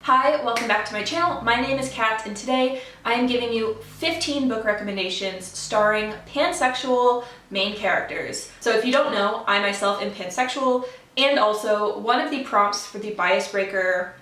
Hi, welcome back to my channel. My name is Kat, and today I am giving you 15 book recommendations starring pansexual main characters. So if you don't know, I myself am pansexual, and also one of the prompts for the Bias Breaker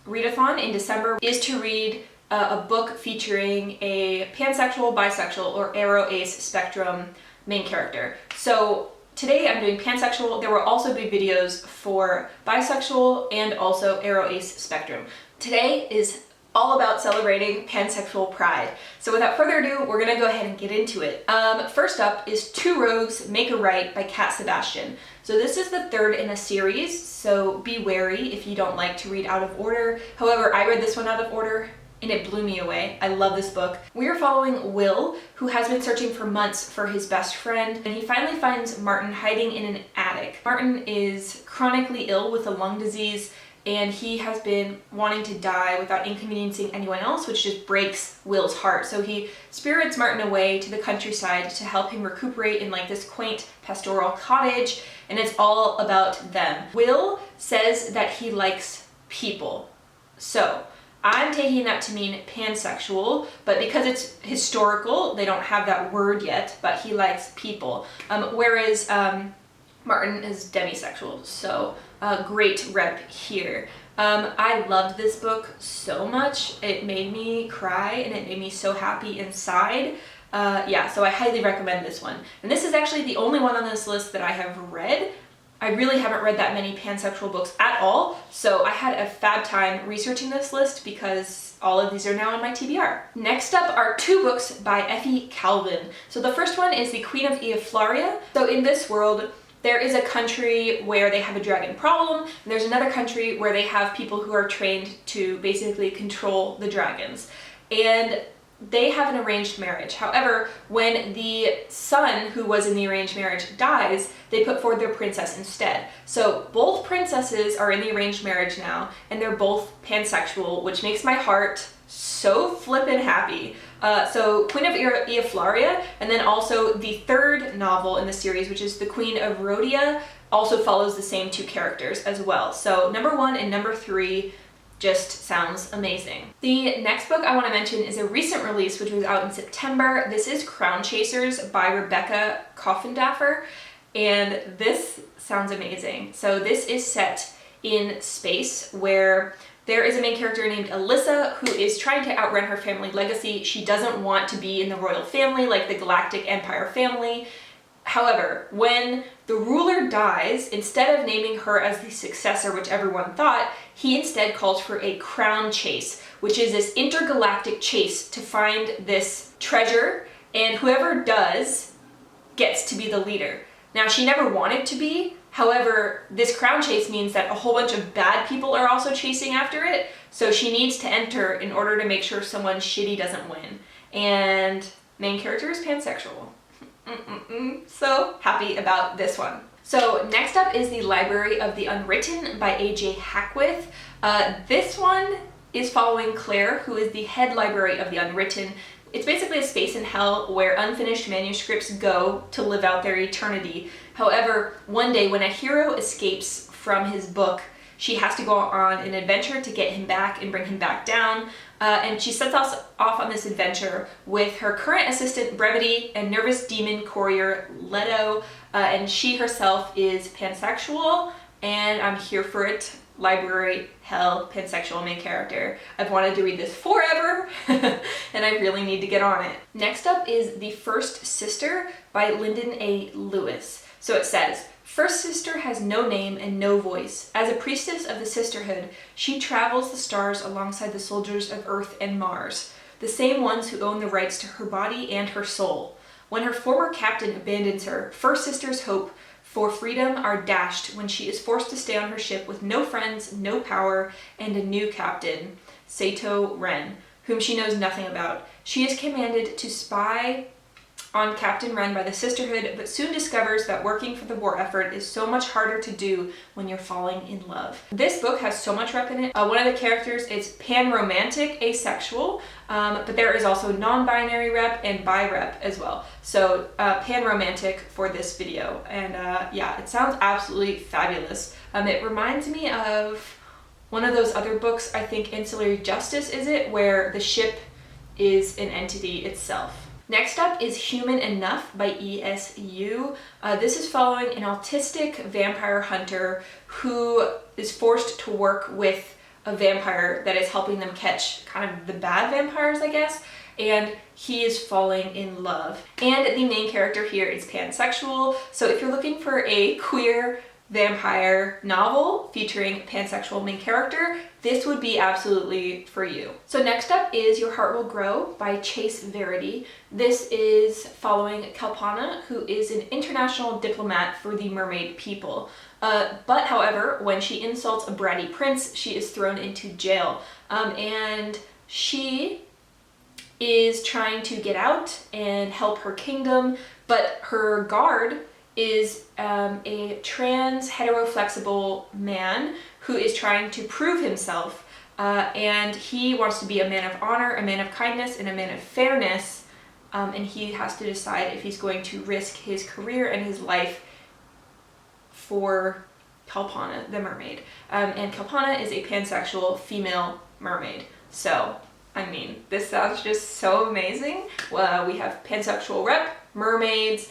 readathon in December is to read a book featuring a pansexual, bisexual, or aro-ace spectrum main character. So today I'm doing pansexual. There will also be videos for bisexual and also aro-ace spectrum. Today is all about celebrating pansexual pride. So without further ado, we're gonna go ahead and get into it. First up is Two Rogues Make a Right by Sebastian. So this is the third in a series, so be wary if you don't like to read out of order. However, I read this one out of order and it blew me away. I love this book. We are following Will, who has been searching for months for his best friend, and he finally finds Martin hiding in an attic. Martin is chronically ill with a lung disease, and he has been wanting to die without inconveniencing anyone else, which just breaks Will's heart. So he spirits Martin away to the countryside to help him recuperate in like this quaint pastoral cottage, and it's all about them. Will says that he likes people. So I'm taking that to mean pansexual, but because it's historical, they don't have that word yet, but he likes people. Whereas Martin is demisexual, so great rep here. I loved this book so much. It made me cry and it made me so happy inside. Yeah, so I highly recommend this one. And this is actually the only one on this list that I have read. I really haven't read that many pansexual books at all, so I had a fab time researching this list because all of these are now on my TBR. Next up are two books by Effie Calvin. So the first one is the Queen of Ieflaria. So in this world, there is a country where they have a dragon problem, and there's another country where they have people who are trained to basically control the dragons. And they have an arranged marriage. However, when the son who was in the arranged marriage dies, they put forward their princess instead. So both princesses are in the arranged marriage now, and they're both pansexual, which makes my heart so flippin' happy. So Queen of Ieflaria, and then also the third novel in the series, which is the Queen of Rhodia, also follows the same two characters as well. So number 1 and number 3 just sounds amazing. The next book I want to mention is a recent release which was out in September. This is Crownchasers by Rebecca Coffindaffer, and this sounds amazing. So this is set in space where there is a main character named Alyssa who is trying to outrun her family legacy. She doesn't want to be in the royal family like the Galactic Empire family. However, when the ruler dies, instead of naming her as the successor, which everyone thought, he instead calls for a crown chase, which is this intergalactic chase to find this treasure, and whoever does gets to be the leader. Now, she never wanted to be. However, this crown chase means that a whole bunch of bad people are also chasing after it, so she needs to enter in order to make sure someone shitty doesn't win. And main character is pansexual. So happy about this one. So next up is the Library of the Unwritten by A.J. Hackwith. This one is following Claire, who is the head library of the Unwritten. It's basically a space in hell where unfinished manuscripts go to live out their eternity. However, one day when a hero escapes from his book, she has to go on an adventure to get him back and bring him back down. And she sets us off on this adventure with her current assistant Brevity and nervous demon courier Leto, and she herself is pansexual, and I'm here for it. Library, hell, pansexual main character. I've wanted to read this forever, and I really need to get on it. Next up is The First Sister by Linden A. Lewis. So it says, First Sister has no name and no voice. As a priestess of the sisterhood, she travels the stars alongside the soldiers of Earth and Mars, the same ones who own the rights to her body and her soul. When her former captain abandons her, First Sister's hope for freedom are dashed when she is forced to stay on her ship with no friends, no power, and a new captain, Sato Ren, whom she knows nothing about. She is commanded to spy on Captain Ren by the Sisterhood, but soon discovers that working for the war effort is so much harder to do when you're falling in love. This book has so much rep in it. One of the characters is Panromantic, asexual, but there is also non-binary rep and bi rep as well. So Panromantic for this video, and yeah, it sounds absolutely fabulous. It reminds me of one of those other books, I think Insular Justice is it, where the ship is an entity itself. Next up is Human Enough by ESU. This is following an autistic vampire hunter who is forced to work with a vampire that is helping them catch kind of the bad vampires, I guess, and he is falling in love. And the main character here is pansexual, so if you're looking for a queer vampire novel featuring pansexual main character, this would be absolutely for you. So next up is Your Heart Will Grow by Chace Verity. This is following Kalpana, who is an international diplomat for the mermaid people. But however, when she insults a bratty prince, she is thrown into jail. And she is trying to get out and help her kingdom, but her guard is a trans heteroflexible man who is trying to prove himself, and he wants to be a man of honor, a man of kindness, and a man of fairness, and he has to decide if he's going to risk his career and his life for Kalpana, the mermaid. And Kalpana is a pansexual female mermaid. So, I mean, this sounds just so amazing. We have pansexual rep, mermaids,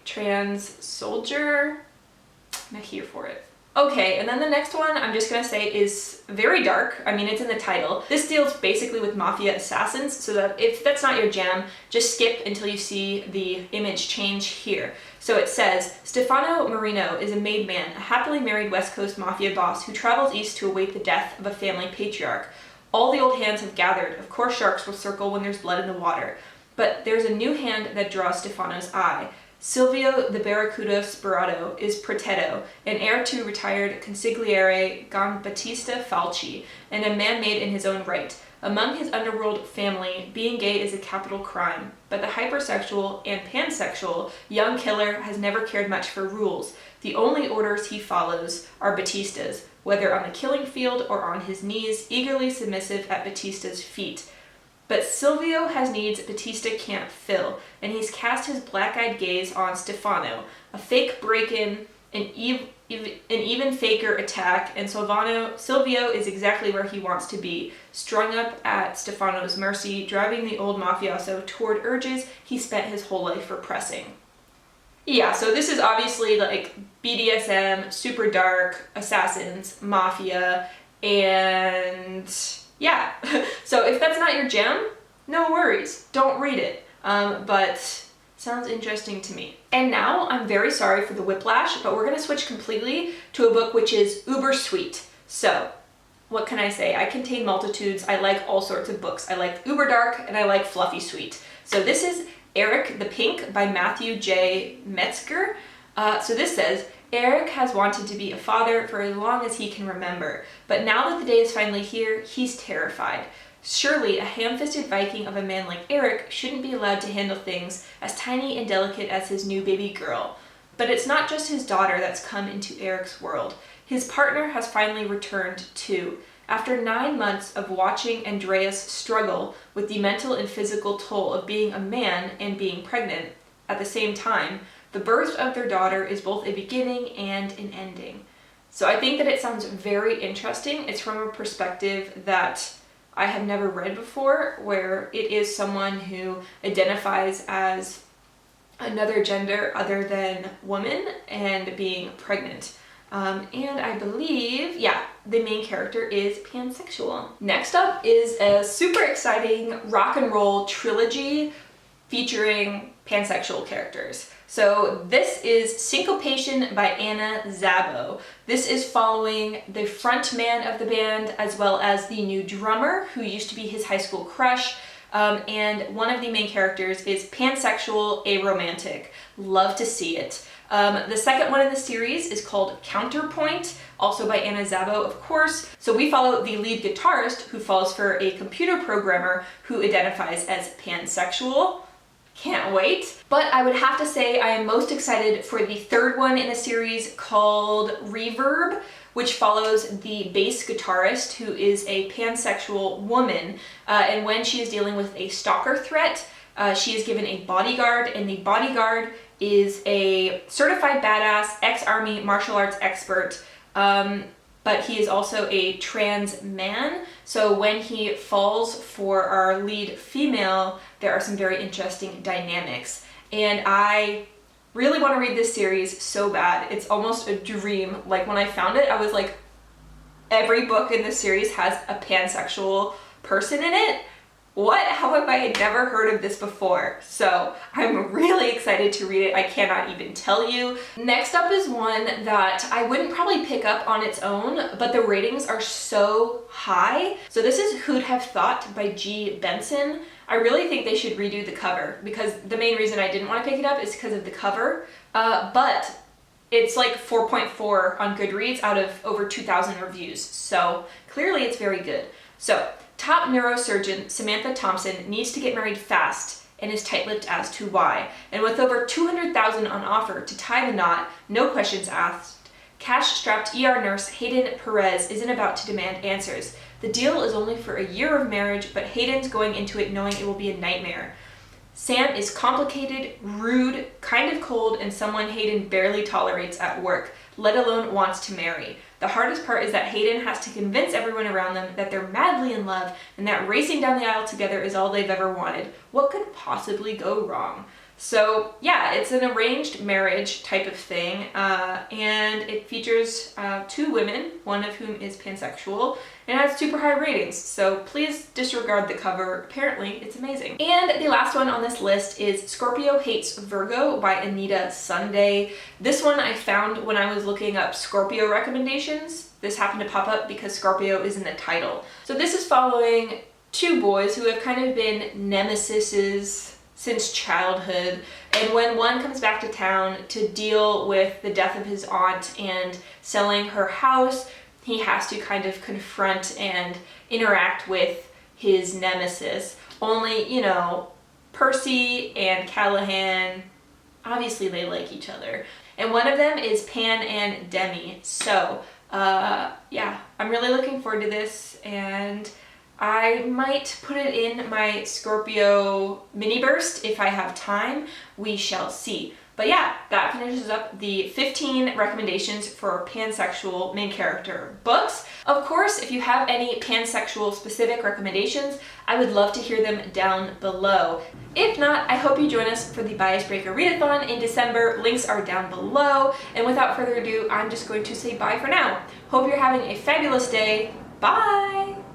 trans soldier. I'm here for it. Okay, and then the next one I'm just gonna say is very dark. I mean, it's in the title. This deals basically with mafia assassins, so that if that's not your jam, just skip until you see the image change here. So it says, Stefano Marino is a made man, a happily married West Coast mafia boss who travels east to await the death of a family patriarch. All the old hands have gathered. Of course sharks will circle when there's blood in the water. But there's a new hand that draws Stefano's eye. Silvio the Barracuda Sperato is Protetto, an heir to retired consigliere Giambattista Falci, and a man made in his own right. Among his underworld family, being gay is a capital crime, but the hypersexual and pansexual young killer has never cared much for rules. The only orders he follows are Battista's, whether on the killing field or on his knees, eagerly submissive at Battista's feet. But Silvio has needs Battista can't fill, and he's cast his black-eyed gaze on Stefano, a fake break-in, an even faker attack, and Silvio is exactly where he wants to be, strung up at Stefano's mercy, driving the old mafioso toward urges he spent his whole life repressing. Yeah, so this is obviously like BDSM, super dark, assassins, mafia, and yeah. So if that's not your jam, no worries, don't read it. But sounds interesting to me. And now, I'm very sorry for the whiplash, but we're gonna switch completely to a book which is uber sweet. So, what can I say? I contain multitudes. I like all sorts of books. I like uber dark and I like fluffy sweet. So this is Erik the Pink by Matthew J. Metzger. So this says, Erik has wanted to be a father for as long as he can remember, but now that the day is finally here, he's terrified. Surely a ham-fisted Viking of a man like Erik shouldn't be allowed to handle things as tiny and delicate as his new baby girl. But it's not just his daughter that's come into Erik's world. His partner has finally returned too. After 9 months of watching Andreas struggle with the mental and physical toll of being a man and being pregnant at the same time, the birth of their daughter is both a beginning and an ending. So I think that it sounds very interesting. It's from a perspective that I have never read before, where it is someone who identifies as another gender other than woman and being pregnant. And I believe, yeah, the main character is pansexual. Next up is a super exciting rock and roll trilogy featuring pansexual characters. So this is Syncopation by Anna Zabo. This is following the front man of the band as well as the new drummer who used to be his high school crush. And one of the main characters is pansexual, aromantic. Love to see it. The second one in the series is called Counterpoint, also by Anna Zabo, of course. So we follow the lead guitarist who falls for a computer programmer who identifies as pansexual. Can't wait. But I would have to say I am most excited for the third one in the series called Reverb, which follows the bass guitarist who is a pansexual woman. And when she is dealing with a stalker threat, she is given a bodyguard, and the bodyguard is a certified badass, ex-army martial arts expert. But but he is also a trans man. So when he falls for our lead female, there are some very interesting dynamics. And I really want to read this series so bad. It's almost a dream. Like when I found it, I was like, every book in this series has a pansexual person in it. What? How have I never heard of this before? So I'm really excited to read it. I cannot even tell you. Next up is one that I wouldn't probably pick up on its own, but the ratings are so high. So this is Who'd Have Thought by G. Benson. I really think they should redo the cover, because the main reason I didn't want to pick it up is because of the cover, but it's like 4.4 on Goodreads out of over 2,000 reviews, so clearly it's very good. So, top neurosurgeon Samantha Thompson needs to get married fast and is tight-lipped as to why. And with over $200,000 on offer to tie the knot, no questions asked, cash-strapped ER nurse Hayden Perez isn't about to demand answers. The deal is only for a year of marriage, but Hayden's going into it knowing it will be a nightmare. Sam is complicated, rude, kind of cold, and someone Hayden barely tolerates at work, let alone wants to marry. The hardest part is that Hayden has to convince everyone around them that they're madly in love and that racing down the aisle together is all they've ever wanted. What could possibly go wrong? So yeah, it's an arranged marriage type of thing, and it features 2 women, one of whom is pansexual, and has super high ratings, so please disregard the cover. Apparently it's amazing. And the last one on this list is Scorpio Hates Virgo by Anyta Sunday. This one I found when I was looking up Scorpio recommendations. This happened to pop up because Scorpio is in the title. So this is following 2 boys who have kind of been nemesises since childhood, and when one comes back to town to deal with the death of his aunt and selling her house, he has to kind of confront and interact with his nemesis. Only, you know, Percy and Callahan, obviously they like each other. And one of them is Pan and Demi. So, yeah, I'm really looking forward to this, and I might put it in my Scorpio mini burst if I have time. We shall see. But yeah, that finishes up the 15 recommendations for pansexual main character books. Of course, if you have any pansexual specific recommendations, I would love to hear them down below. If not, I hope you join us for the Bias Breaker Readathon in December. Links are down below. And without further ado, I'm just going to say bye for now. Hope you're having a fabulous day. Bye!